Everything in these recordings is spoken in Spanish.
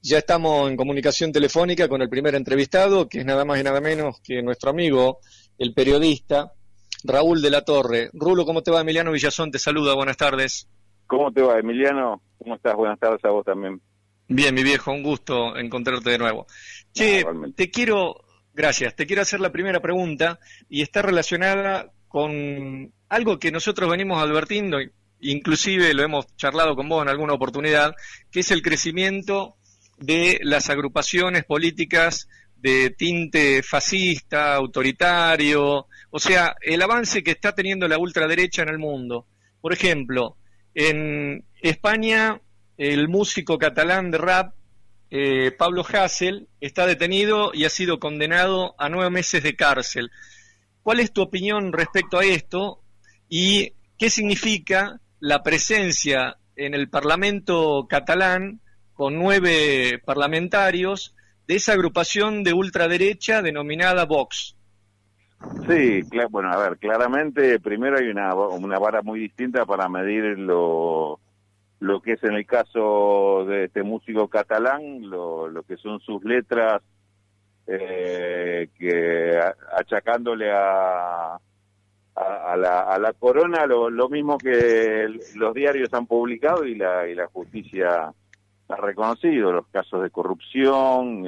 Ya estamos en comunicación telefónica con el primer entrevistado, que es nada más y nada menos que nuestro amigo, el periodista Raúl de la Torre. Rulo, ¿cómo te va? Emiliano Villazón te saluda, buenas tardes. ¿Cómo te va, Emiliano? ¿Cómo estás? Buenas tardes a vos también. Bien, mi viejo, un gusto encontrarte de nuevo. Che, Igualmente. gracias, te quiero hacer la primera pregunta y está relacionada con algo que nosotros venimos advirtiendo, inclusive lo hemos charlado con vos en alguna oportunidad, que es el crecimiento de las agrupaciones políticas de tinte fascista, autoritario, o sea, el avance que está teniendo la ultraderecha en el mundo. Por ejemplo, en España, el músico catalán de rap, Pablo Hasél, está detenido y ha sido condenado a 9 meses de cárcel. ¿Cuál es tu opinión respecto a esto y qué significa la presencia en el Parlamento catalán con 9 parlamentarios de esa agrupación de ultraderecha denominada Vox? Sí, bueno, a ver, claramente primero hay una vara muy distinta para medir lo que es en el caso de este músico catalán, lo que son sus letras, que achacándole a la corona lo mismo que los diarios han publicado y la justicia ha reconocido, los casos de corrupción,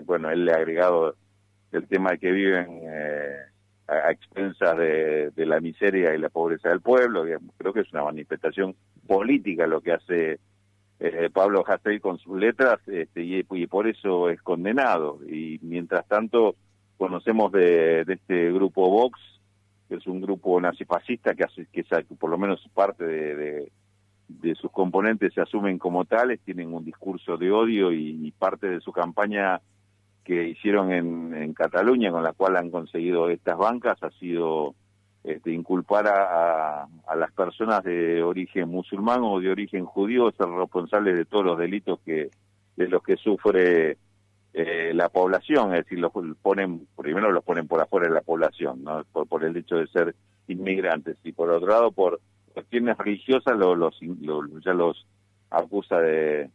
bueno, él le ha agregado el tema de que viven a expensas de la miseria y la pobreza del pueblo. Creo que es una manifestación política lo que hace Pablo Hasél con sus letras, y por eso es condenado. Y mientras tanto conocemos de este grupo Vox, que es un grupo nazifascista que por lo menos parte de sus componentes se asumen como tales, tienen un discurso de odio y parte de su campaña que hicieron en Cataluña, con la cual han conseguido estas bancas, ha sido inculpar a las personas de origen musulmán o de origen judío, ser responsables de todos los delitos de los que sufre la población, es decir, primero los ponen por afuera de la población, ¿no? por el hecho de ser inmigrantes, y por otro lado por cuestiones religiosas ya los acusa de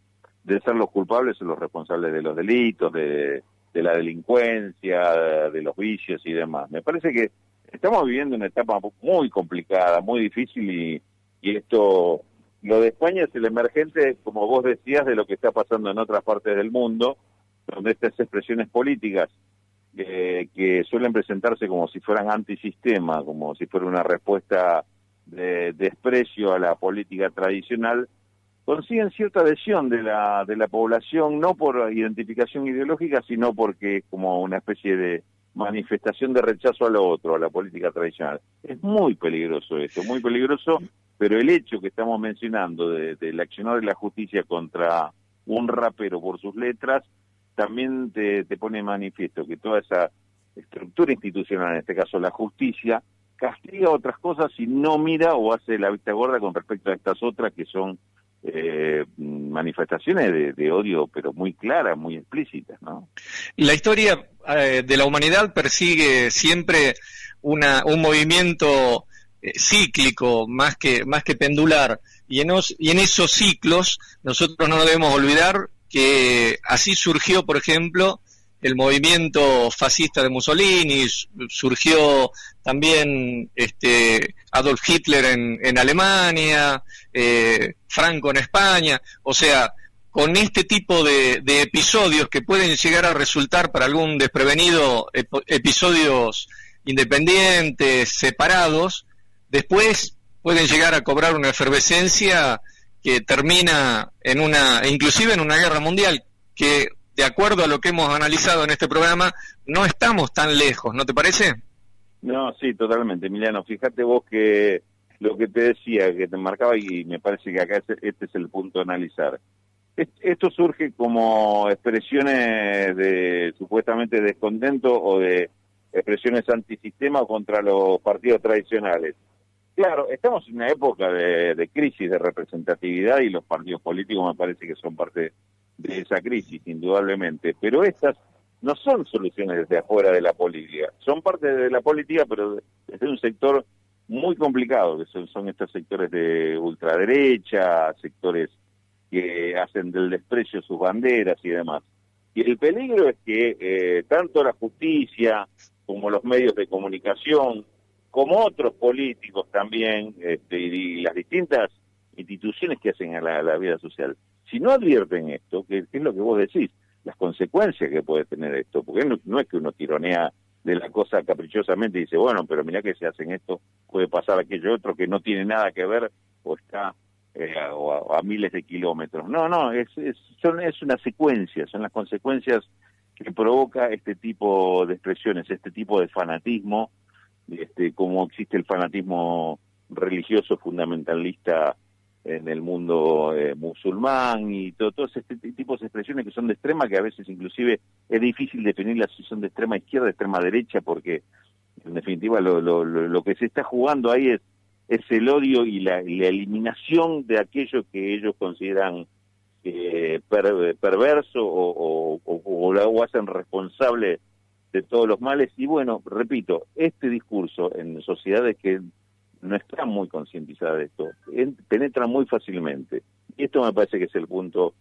ser los culpables o los responsables de los delitos, de la delincuencia, de los vicios y demás. Me parece que estamos viviendo una etapa muy complicada, muy difícil, y esto, lo de España es el emergente, como vos decías, de lo que está pasando en otras partes del mundo, donde estas expresiones políticas que suelen presentarse como si fueran antisistema, como si fuera una respuesta de desprecio a la política tradicional, consiguen cierta adhesión de la población, no por identificación ideológica, sino porque como una especie de manifestación de rechazo a lo otro, a la política tradicional. Es muy peligroso esto, muy peligroso, pero el hecho que estamos mencionando del accionar de la justicia contra un rapero por sus letras, también te pone manifiesto que toda esa estructura institucional, en este caso la justicia, castiga otras cosas y no mira o hace la vista gorda con respecto a estas otras que son manifestaciones de odio, pero muy claras, muy explícitas, ¿no? La historia de la humanidad persigue siempre un movimiento cíclico, más que pendular, y en esos ciclos nosotros no debemos olvidar que así surgió, por ejemplo, el movimiento fascista de Mussolini, surgió también Adolf Hitler en Alemania, Franco en España, o sea, con este tipo de episodios que pueden llegar a resultar para algún desprevenido episodios independientes, separados, después pueden llegar a cobrar una efervescencia que termina inclusive en una guerra mundial, que de acuerdo a lo que hemos analizado en este programa, no estamos tan lejos, ¿no te parece? No, sí, totalmente, Emiliano. Fíjate vos que lo que te decía, que te marcaba, y me parece que acá este es el punto a analizar. Esto surge como expresiones de supuestamente descontento o de expresiones antisistema contra los partidos tradicionales. Claro, estamos en una época de crisis de representatividad y los partidos políticos me parece que son parte de esa crisis, indudablemente, pero estas no son soluciones desde afuera de la política, son parte de la política, pero desde un sector muy complicado, que son estos sectores de ultraderecha, sectores que hacen del desprecio sus banderas y demás. Y el peligro es que tanto la justicia como los medios de comunicación, como otros políticos también, y las distintas instituciones que hacen a la vida social, si no advierten esto, que es lo que vos decís, las consecuencias que puede tener esto, porque no es que uno tironea de la cosa caprichosamente y dice, bueno, pero mirá que si hacen esto, puede pasar aquello otro que no tiene nada que ver o está a miles de kilómetros. No, es una secuencia, son las consecuencias que provoca este tipo de expresiones, este tipo de fanatismo, como existe el fanatismo religioso fundamentalista en el mundo musulmán y todos este tipos de expresiones que son de extrema, que a veces inclusive es difícil definirlas si son de extrema izquierda, de extrema derecha, porque en definitiva lo que se está jugando ahí es el odio y la eliminación de aquello que ellos consideran perverso o hacen responsable de todos los males. Y bueno, repito, este discurso en sociedades que no están muy concientizadas de esto, penetra muy fácilmente. Y esto me parece que es el punto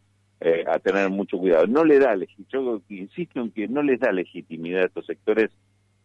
a tener mucho cuidado. No le da, yo insisto en que no les da legitimidad a estos sectores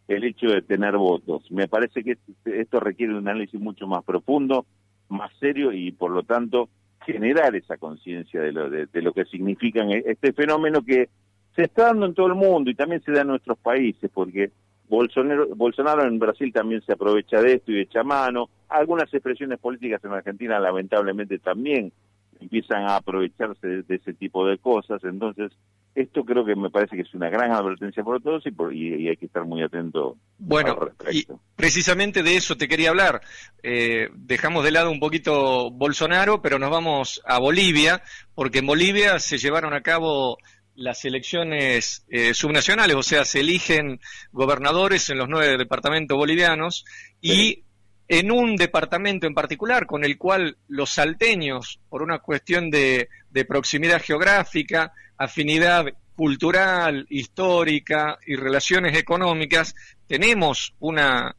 el hecho de tener votos. Me parece que esto requiere un análisis mucho más profundo, más serio, y por lo tanto generar esa conciencia de lo que significan este fenómeno que se está dando en todo el mundo y también se da en nuestros países, porque Bolsonaro en Brasil también se aprovecha de esto y echa mano. Algunas expresiones políticas en Argentina lamentablemente también empiezan a aprovecharse de ese tipo de cosas. Entonces, esto creo que me parece que es una gran advertencia para todos y hay que estar muy atento al respecto. Y precisamente de eso te quería hablar. Dejamos de lado un poquito Bolsonaro, pero nos vamos a Bolivia, porque en Bolivia se llevaron a cabo las elecciones subnacionales, o sea, se eligen gobernadores en los 9 departamentos bolivianos, y en un departamento en particular con el cual los salteños, por una cuestión de proximidad geográfica, afinidad cultural, histórica y relaciones económicas, tenemos una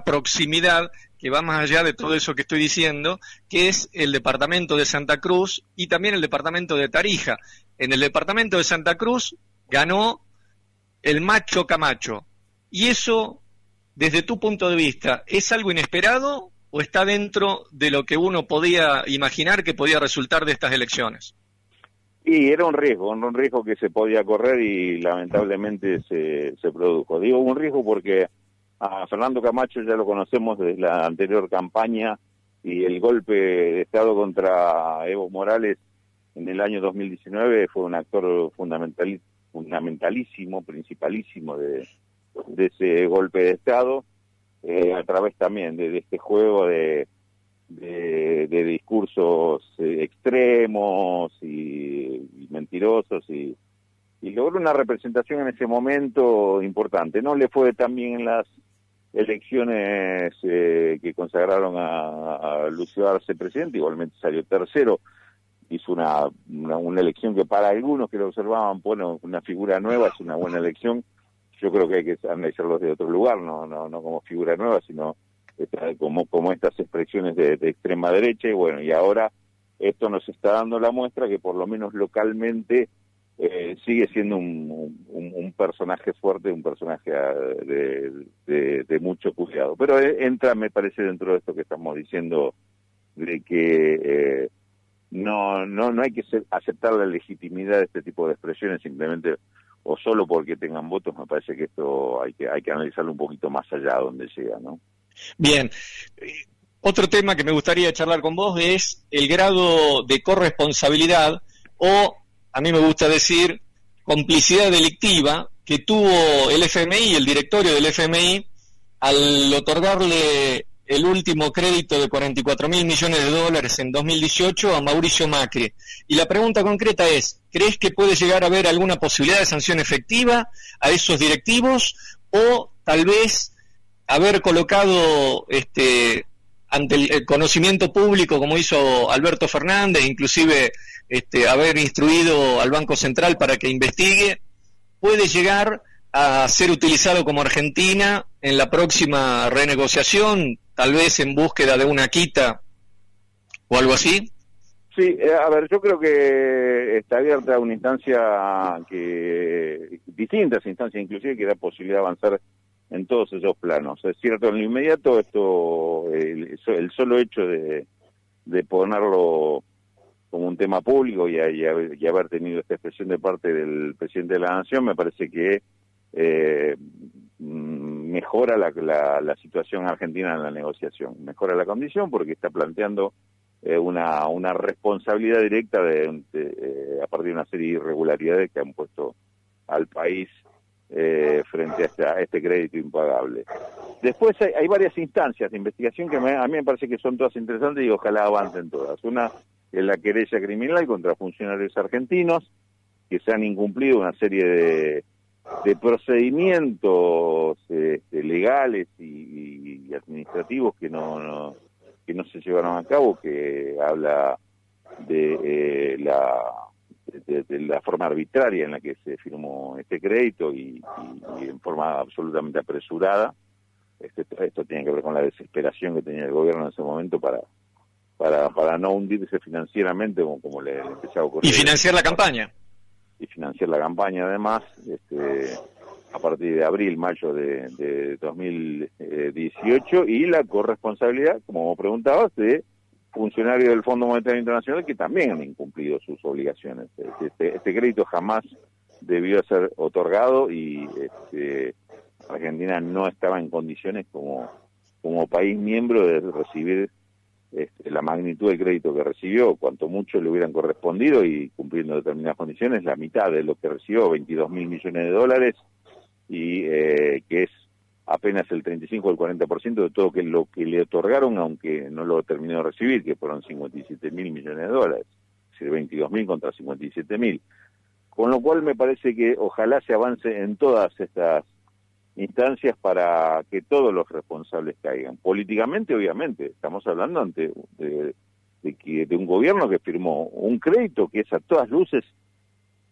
proximidad que va más allá de todo eso que estoy diciendo, que es el departamento de Santa Cruz y también el departamento de Tarija. En el departamento de Santa Cruz ganó el Macho Camacho. Y eso, desde tu punto de vista, ¿es algo inesperado o está dentro de lo que uno podía imaginar que podía resultar de estas elecciones? Y era un riesgo que se podía correr y lamentablemente se produjo. Digo un riesgo porque a Fernando Camacho ya lo conocemos desde la anterior campaña y el golpe de Estado contra Evo Morales en el año 2019 fue un actor fundamentalísimo, principalísimo de ese golpe de Estado, a través también de este juego de discursos extremos y mentirosos y logró una representación en ese momento importante. No le fue tan bien en las elecciones que consagraron a Lucio Arce presidente, igualmente salió tercero, hizo una elección que para algunos que lo observaban, bueno, una figura nueva, es una buena elección. Yo creo que hay que analizarlo de otro lugar, no como figura nueva, sino como estas expresiones de extrema derecha. Y bueno, y ahora esto nos está dando la muestra que por lo menos localmente sigue siendo un personaje fuerte, un personaje de mucho cuidado. Pero entra, me parece, dentro de esto que estamos diciendo, de que no hay que aceptar la legitimidad de este tipo de expresiones simplemente o solo porque tengan votos. Me parece que esto hay que analizarlo un poquito más allá de donde llega, ¿no? Bien. Otro tema que me gustaría charlar con vos es el grado de corresponsabilidad, o a mí me gusta decir complicidad delictiva, que tuvo el FMI, el directorio del FMI, al otorgarle el último crédito de 44.000 millones de dólares en 2018 a Mauricio Macri. Y la pregunta concreta es, ¿crees que puede llegar a haber alguna posibilidad de sanción efectiva a esos directivos, o tal vez haber colocado ante el conocimiento público, como hizo Alberto Fernández, inclusive haber instruido al Banco Central para que investigue, puede llegar a ser utilizado como Argentina en la próxima renegociación, tal vez en búsqueda de una quita o algo así? Sí, a ver, yo creo que está abierta una instancia distintas instancias inclusive, que da posibilidad de avanzar en todos esos planos. Es cierto, en lo inmediato el solo hecho de ponerlo como un tema público y haber tenido esta expresión de parte del presidente de la Nación, me parece que mejora la situación argentina en la negociación, mejora la condición porque está planteando una responsabilidad directa a partir de una serie de irregularidades que han puesto al país frente a este crédito impagable. Después hay varias instancias de investigación que a mí me parece que son todas interesantes y ojalá avancen todas. Una es la querella criminal contra funcionarios argentinos que se han incumplido una serie de procedimientos legales y administrativos que no se llevaron a cabo, que habla de la forma arbitraria en la que se firmó este crédito y en forma absolutamente apresurada. Esto tiene que ver con la desesperación que tenía el gobierno en ese momento para no hundirse financieramente como le empezaba a ocurrir. Y financiar la campaña. Y financiar la campaña, además, a partir de abril, mayo de 2018, y la corresponsabilidad, como preguntabas, de funcionarios del Fondo Monetario Internacional que también han incumplido sus obligaciones. Este crédito jamás debió ser otorgado y Argentina no estaba en condiciones como país miembro de recibir la magnitud del crédito que recibió. Cuanto mucho le hubieran correspondido y cumpliendo determinadas condiciones, la mitad de lo que recibió, 22.000 millones de dólares, y que es apenas el 35 o el 40% de todo lo que le otorgaron, aunque no lo terminó de recibir, que fueron 57.000 millones de dólares, es decir, 22.000 contra 57.000. Con lo cual me parece que ojalá se avance en todas estas instancias para que todos los responsables caigan. Políticamente, obviamente, estamos hablando de un gobierno que firmó un crédito que es a todas luces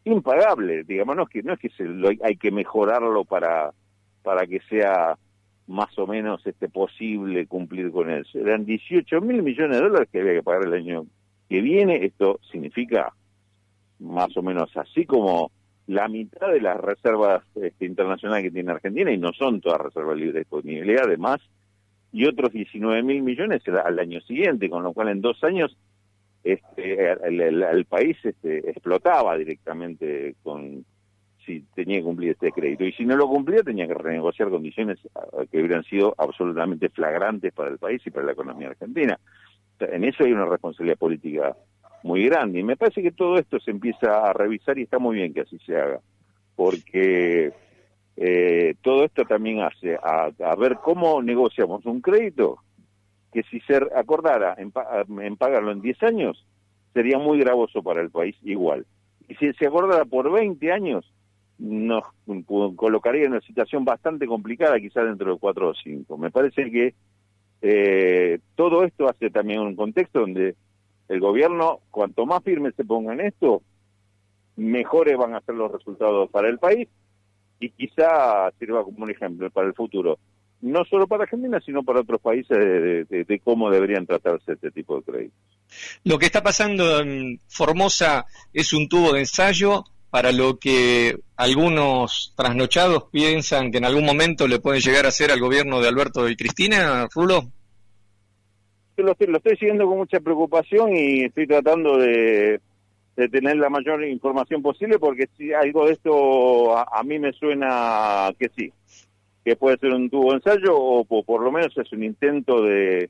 impagable, digamos, no es que hay que mejorarlo para que sea más o menos posible cumplir con él. Eran 18.000 millones de dólares que había que pagar el año que viene. Esto significa más o menos así como la mitad de las reservas internacionales que tiene Argentina, y no son todas reservas libres de disponibilidad, además, y otros 19.000 millones al año siguiente, con lo cual en 2 años el país explotaba directamente si tenía que cumplir este crédito, y si no lo cumplía tenía que renegociar condiciones que hubieran sido absolutamente flagrantes para el país y para la economía argentina. En eso hay una responsabilidad política muy grande, y me parece que todo esto se empieza a revisar y está muy bien que así se haga, porque todo esto también hace a ver cómo negociamos un crédito que, si se acordara en pagarlo en 10 años, sería muy gravoso para el país igual. Y si se acordara por 20 años, nos colocaría en una situación bastante complicada, quizás dentro de 4 o 5. Me parece que todo esto hace también un contexto donde el gobierno, cuanto más firme se ponga en esto, mejores van a ser los resultados para el país, y quizá sirva como un ejemplo para el futuro, no solo para Argentina, sino para otros países de cómo deberían tratarse este tipo de créditos. Lo que está pasando en Formosa es un tubo de ensayo para lo que algunos trasnochados piensan que en algún momento le puede llegar a hacer al gobierno de Alberto y Cristina, Rulo. Yo lo estoy siguiendo con mucha preocupación y estoy tratando de tener la mayor información posible, porque si algo de esto a mí me suena que sí, que puede ser un tubo de ensayo, o por lo menos es un intento de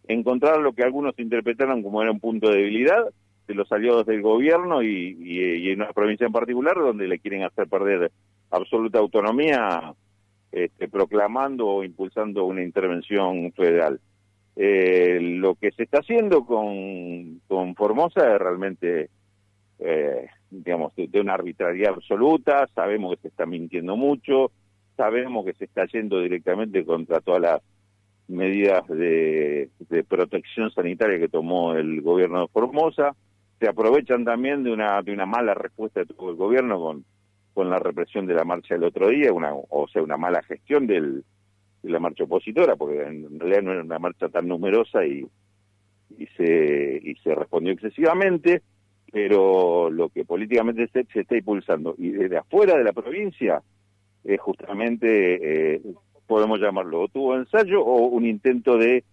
encontrar lo que algunos interpretaron como era un punto de debilidad de los aliados del gobierno y en una provincia en particular donde le quieren hacer perder absoluta autonomía, proclamando o impulsando una intervención federal. Lo que se está haciendo con Formosa es realmente, digamos, de una arbitrariedad absoluta. Sabemos que se está mintiendo mucho, sabemos que se está yendo directamente contra todas las medidas de protección sanitaria que tomó el gobierno de Formosa. Se aprovechan también de una mala respuesta de todo el gobierno con la represión de la marcha del otro día, una mala gestión de la marcha opositora, porque en realidad no era una marcha tan numerosa y se respondió excesivamente, pero lo que políticamente se está impulsando y desde afuera de la provincia es justamente, podemos llamarlo, o tuvo ensayo o un intento de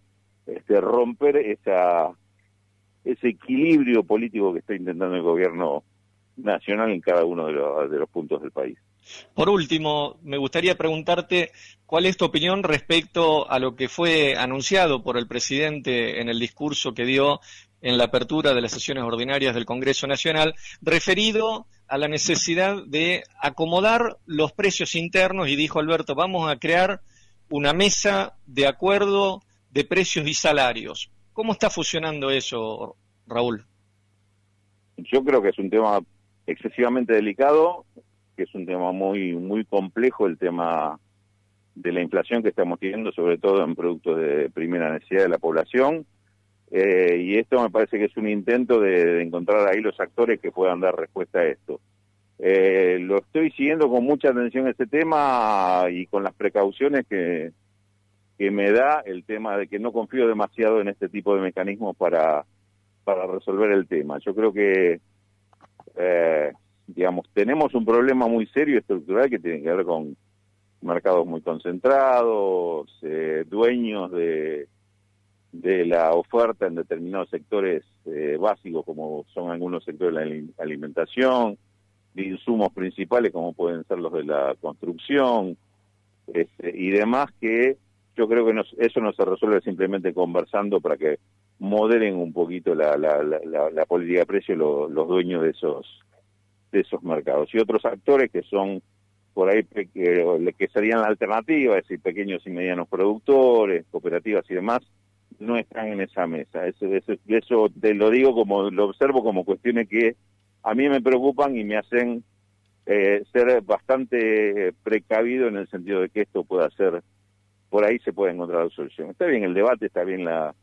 romper ese equilibrio político que está intentando el gobierno nacional en cada uno de los puntos del país. Por último, me gustaría preguntarte cuál es tu opinión respecto a lo que fue anunciado por el presidente en el discurso que dio en la apertura de las sesiones ordinarias del Congreso Nacional, referido a la necesidad de acomodar los precios internos, y dijo Alberto, vamos a crear una mesa de acuerdo de precios y salarios. ¿Cómo está funcionando eso, Raúl? Yo creo que es un tema excesivamente delicado, que es un tema muy complejo, el tema de la inflación que estamos teniendo, sobre todo en productos de primera necesidad de la población, y esto me parece que es un intento de encontrar ahí los actores que puedan dar respuesta a esto. Lo estoy siguiendo con mucha atención este tema y con las precauciones que me da el tema de que no confío demasiado en este tipo de mecanismos para resolver el tema. Yo creo que digamos, tenemos un problema muy serio estructural que tiene que ver con mercados muy concentrados, dueños de la oferta en determinados sectores básicos, como son algunos sectores de la alimentación, de insumos principales, como pueden ser los de la construcción, y demás, que yo creo que eso no se resuelve simplemente conversando para que moderen un poquito la política de precios los dueños de esos mercados. Y otros actores que son por ahí que serían la alternativa, es decir, pequeños y medianos productores, cooperativas y demás, no están en esa mesa. Eso te lo digo, como lo observo como cuestiones que a mí me preocupan y me hacen ser bastante precavido en el sentido de que esto pueda ser, por ahí se puede encontrar la solución. Está bien el debate, está bien la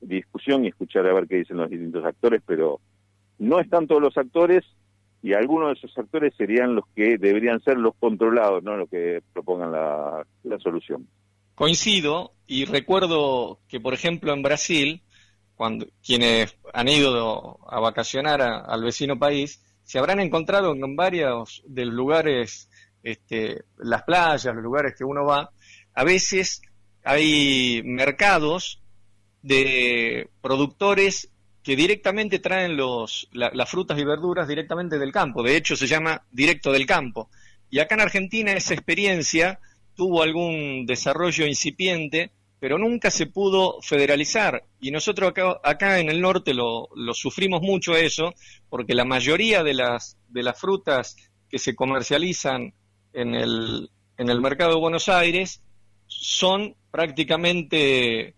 discusión y escuchar a ver qué dicen los distintos actores, pero no están todos los actores, y algunos de esos actores serían los que deberían ser los controlados, no los que propongan la solución. Coincido, y recuerdo que, por ejemplo, en Brasil, cuando quienes han ido a vacacionar al vecino país, se habrán encontrado en varios de los lugares, las playas, los lugares que uno va, a veces hay mercados de productores que directamente traen las frutas y verduras directamente del campo. De hecho, se llama directo del campo. Y acá en Argentina esa experiencia tuvo algún desarrollo incipiente, pero nunca se pudo federalizar. Y nosotros acá en el norte lo sufrimos mucho eso, porque la mayoría de las frutas que se comercializan en el mercado de Buenos Aires son prácticamente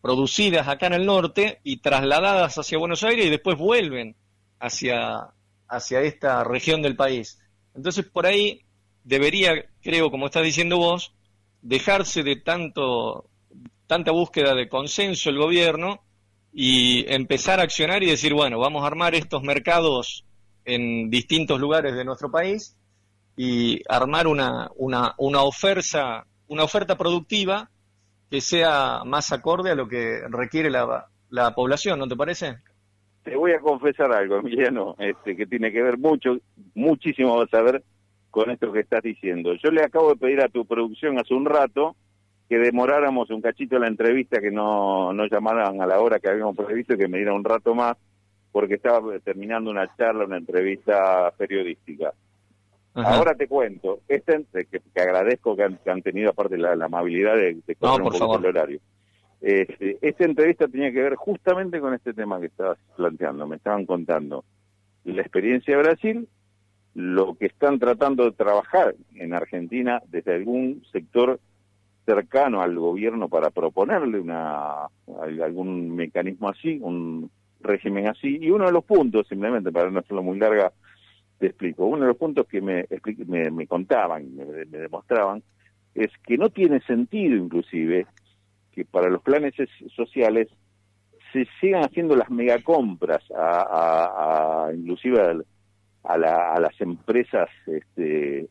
producidas acá en el norte y trasladadas hacia Buenos Aires y después vuelven hacia esta región del país. Entonces por ahí debería, creo, como estás diciendo vos, dejarse de tanta búsqueda de consenso el gobierno y empezar a accionar y decir, bueno, vamos a armar estos mercados en distintos lugares de nuestro país y armar una oferta productiva que sea más acorde a lo que requiere la población, ¿no te parece? Te voy a confesar algo, Emiliano, que tiene que ver muchísimo, vas a ver, con esto que estás diciendo. Yo le acabo de pedir a tu producción hace un rato que demoráramos un cachito la entrevista, que no llamaran a la hora que habíamos previsto y que me diera un rato más, porque estaba terminando una charla, una entrevista periodística. Ajá. Ahora te cuento, que agradezco que han tenido, aparte la amabilidad de correr un poquito el horario. Esta entrevista tenía que ver justamente con este tema que estabas planteando. Me estaban contando la experiencia de Brasil, lo que están tratando de trabajar en Argentina desde algún sector cercano al gobierno para proponerle algún mecanismo así, un régimen así. Y uno de los puntos, simplemente para no hacerlo muy larga, te explico. Uno de los puntos que me contaban, me demostraban, es que no tiene sentido, inclusive, que para los planes sociales se sigan haciendo las megacompras inclusive a las empresas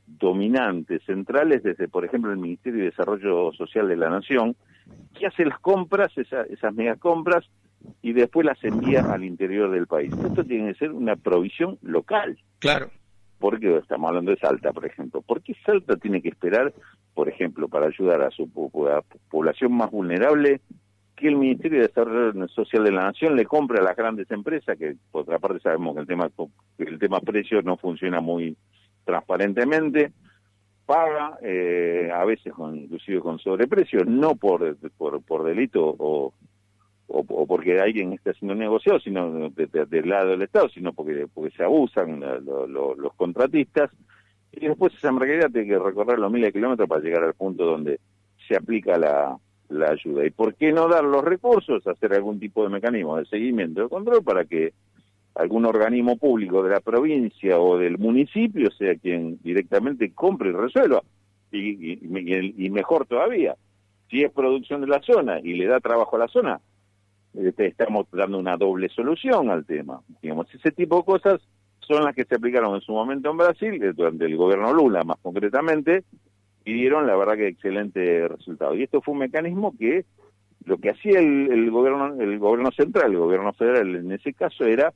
dominantes, centrales, desde, por ejemplo, el Ministerio de Desarrollo Social de la Nación, que hace las compras, esas megas compras, y después las envía al interior del país. Esto tiene que ser una provisión local. Claro. Porque estamos hablando de Salta, por ejemplo. ¿Por qué Salta tiene que esperar, por ejemplo, para ayudar a su población más vulnerable, que el Ministerio de Desarrollo Social de la Nación le compre a las grandes empresas, que por otra parte sabemos que el tema precios no funciona muy transparentemente, paga a veces inclusive con sobreprecios, no por delito o porque alguien está haciendo negociado, sino del lado del Estado, sino porque se abusan los contratistas, y después esa empresaria tiene que recorrer los miles de kilómetros para llegar al punto donde se aplica la ayuda. ¿Y por qué no dar los recursos, hacer algún tipo de mecanismo de seguimiento, de control, para que algún organismo público de la provincia o del municipio sea quien directamente compre y resuelva? Y mejor todavía, si es producción de la zona y le da trabajo a la zona, estamos dando una doble solución al tema. Digamos, ese tipo de cosas son las que se aplicaron en su momento en Brasil, durante el gobierno Lula más concretamente, y dieron, la verdad, que excelente resultado. Y esto fue un mecanismo que lo que hacía el gobierno central, el gobierno federal en ese caso, era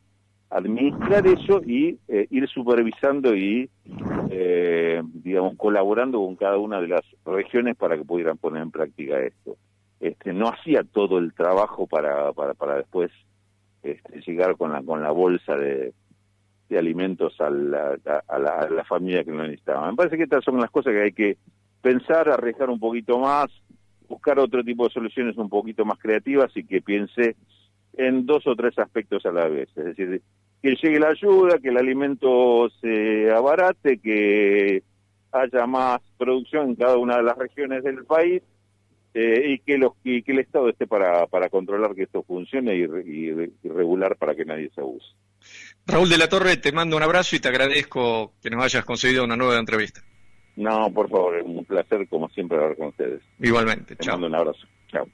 administrar eso y ir supervisando y, digamos, colaborando con cada una de las regiones para que pudieran poner en práctica esto. No hacía todo el trabajo para después llegar con la bolsa de alimentos a la familia que lo necesitaba. Me parece que estas son las cosas que hay que pensar, arriesgar un poquito más, buscar otro tipo de soluciones un poquito más creativas y que piense en 2 o 3 aspectos a la vez. Es decir, que llegue la ayuda, que el alimento se abarate, que haya más producción en cada una de las regiones del país, y que el Estado esté para controlar que esto funcione y regular para que nadie se abuse. Raúl de la Torre, te mando un abrazo y te agradezco que nos hayas concedido una nueva entrevista. No, por favor, es un placer como siempre hablar con ustedes. Igualmente, te chao. mando un abrazo. Chao.